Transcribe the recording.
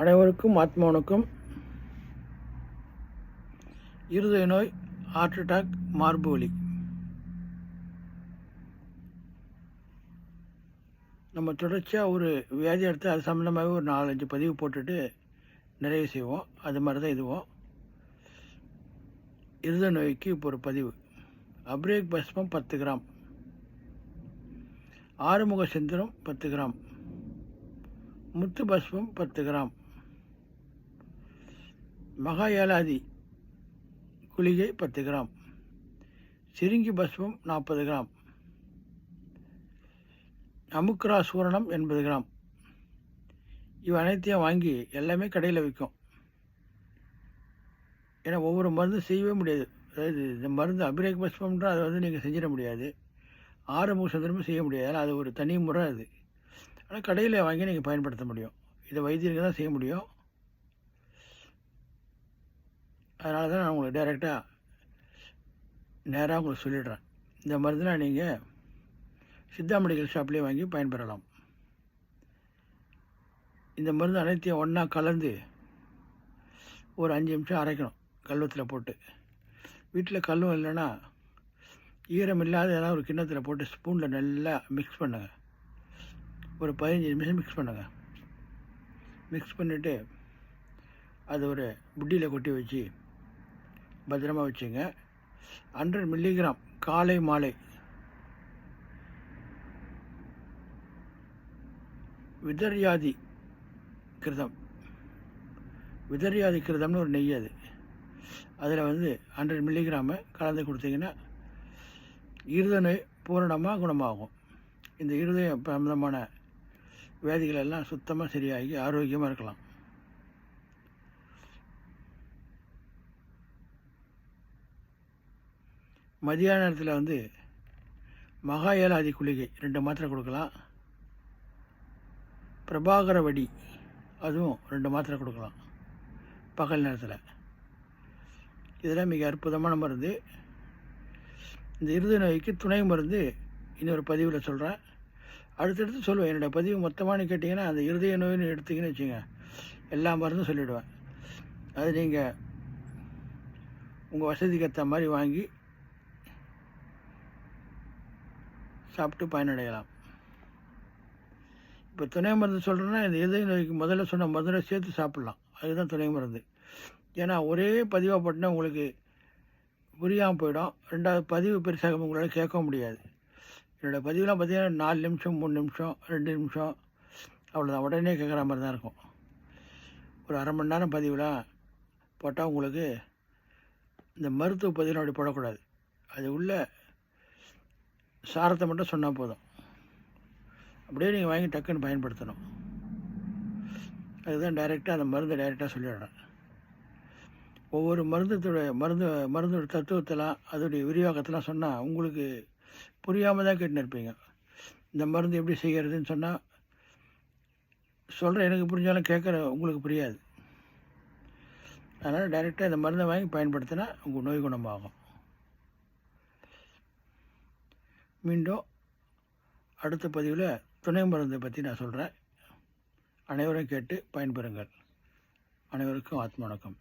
அனைவருக்கும் ஆத்ம வணக்கம். இருதய நோய், ஹார்ட் அட்டாக், மார்பு வலி. நம்ம தொடர்ச்சியாக ஒரு வியாதி எடுத்து அது சம்மந்தமாகவே ஒரு 4-5 பதிவு போட்டுட்டு நிறைய செய்வோம். அது மாதிரி தான் இதுவும். இருதய நோய்க்கு இப்போ ஒரு பதிவு. அப்ரேக் பஸ்மம் 10 கிராம், ஆறுமுக செந்திரம் 10 கிராம், முத்து பஸ்மம் 10 கிராம், மகா ஏலாதி குளிகை 10 கிராம், சிரிங்கி பஸ்மம் 40 கிராம், அமுக்ரா சூரணம் 80 கிராம். இவை அனைத்தையும் வாங்கி எல்லாமே கடையில் விற்கும். ஏன்னா ஒவ்வொரு மருந்து செய்யவே முடியாது. அதாவது இந்த மருந்து அபிரேக் பஸ்மம்ன்ற அதை நீங்கள் செஞ்சிட முடியாது. ஆறுமுக சந்திரமும் செய்ய முடியாது. ஏன்னா அது ஒரு தனி முறை. அது ஆனால் கடையில் வாங்கி நீங்கள் பயன்படுத்த முடியும். இதை வைத்தியருக்கு தான் செய்ய முடியும். அதனால தான் நான் உங்களுக்கு நேராக உங்களுக்கு சொல்லிடுறேன். இந்த மருந்துலாம் நீங்கள் சித்தா மெடிக்கல் ஷாப்லேயே வாங்கி பயன்பெறலாம். இந்த மருந்து அனைத்தையும் ஒன்றா கலந்து ஒரு 5 நிமிஷம் அரைக்கணும் கல்வத்தில் போட்டு. வீட்டில் கல்லும் இல்லைன்னா ஈரம் இல்லாத ஏதாவது ஒரு கிண்ணத்தில் போட்டு ஸ்பூனில் நல்லா மிக்ஸ் பண்ணுங்கள். ஒரு 15 நிமிஷம் மிக்ஸ் பண்ணுங்கள். மிக்ஸ் பண்ணிவிட்டு அது ஒரு புட்டியில் கொட்டி வச்சு பத்திரமாக வச்சுங்க. 100 மில்லிகிராம் காலை மாலை விதர்யாதி கிருதம்னு ஒரு நெய். அதில் 100 மில்லிகிராமு கலந்து கொடுத்தீங்கன்னா இருதய நோய் பூரணமாக குணமாகும். இந்த இருதய சம்பந்தமான வியாதிகள் எல்லாம் சுத்தமாக சரியாகி ஆரோக்கியமாக இருக்கலாம். மதியான நேரத்தில் மகா ஏலாதி குளிகை 2 மாத்திரை கொடுக்கலாம். பிரபாகர வடி அதுவும் 2 மாத்திரை கொடுக்கலாம் பகல் நேரத்தில். இதெல்லாம் மிக அற்புதமான மருந்து. இந்த இருதய நோய்க்கு துணை மருந்து இன்னொரு பதிவில் சொல்கிறேன். அடுத்தடுத்து சொல்லுவேன். என்னோடய பதிவு மொத்தமாக கேட்டிங்கன்னா அந்த இருதய நோயின்னு எடுத்திங்கன்னு வச்சுங்க, எல்லா மருந்தும் சொல்லிவிடுவேன். அது நீங்கள் உங்கள் வசதிக்கு ஏற்ற மாதிரி வாங்கி சாப்பிட்டு பயனடையலாம். இப்போ துணை மருந்து சொல்கிறேன்னா இந்த இருதய நோய்க்கு முதல்ல சொன்ன மருந்தை சேர்த்து சாப்பிட்லாம். அதுதான் துணை மருந்து. ஏன்னா ஒரே பதிவாக போட்டுனா உங்களுக்கு புரியாமல் போயிடும். 2வது பதிவு பெருசாக உங்களால் கேட்க முடியாது. என்னோடய பதிவுலாம் பார்த்தீங்கன்னா 4 நிமிஷம், 3 நிமிஷம், 2 நிமிஷம், அவ்வளோதான். உடனே கேட்குற மாதிரி தான் இருக்கும். ஒரு அரை மணி நேரம் பதிவுலாம் போட்டால் உங்களுக்கு இந்த மருத்துவ பதிவுலாம் அப்படி போடக்கூடாது. அது உள்ள சாரத்தை மட்டும் சொன்னால் போதும். அப்படியே நீங்கள் வாங்கி டக்குன்னு பயன்படுத்தணும். அதுதான் டைரெக்டாக அந்த மருந்தை டைரெக்டாக சொல்லிடுறேன். ஒவ்வொரு மருந்தோட தத்துவத்தெல்லாம் அதோடைய விரிவாக்கத்தெல்லாம் சொன்னால் உங்களுக்கு புரியாமல் தான் கேட்டுன்னு இருப்பீங்க. இந்த மருந்து எப்படி செய்கிறதுன்னு சொன்னால் சொல்கிறேன், எனக்கு புரிஞ்சாலும் கேட்குற உங்களுக்கு புரியாது. அதனால் டைரெக்டாக இந்த மருந்தை வாங்கி பயன்படுத்தினா உங்கள் நோய் குணமாகும். மீண்டும் அடுத்த பதிவில் துணை மருந்தை பற்றி நான் சொல்கிறேன். அனைவரும் கேட்டு பயன்பெறுங்கள். அனைவருக்கும் ஆத்ம வணக்கம்.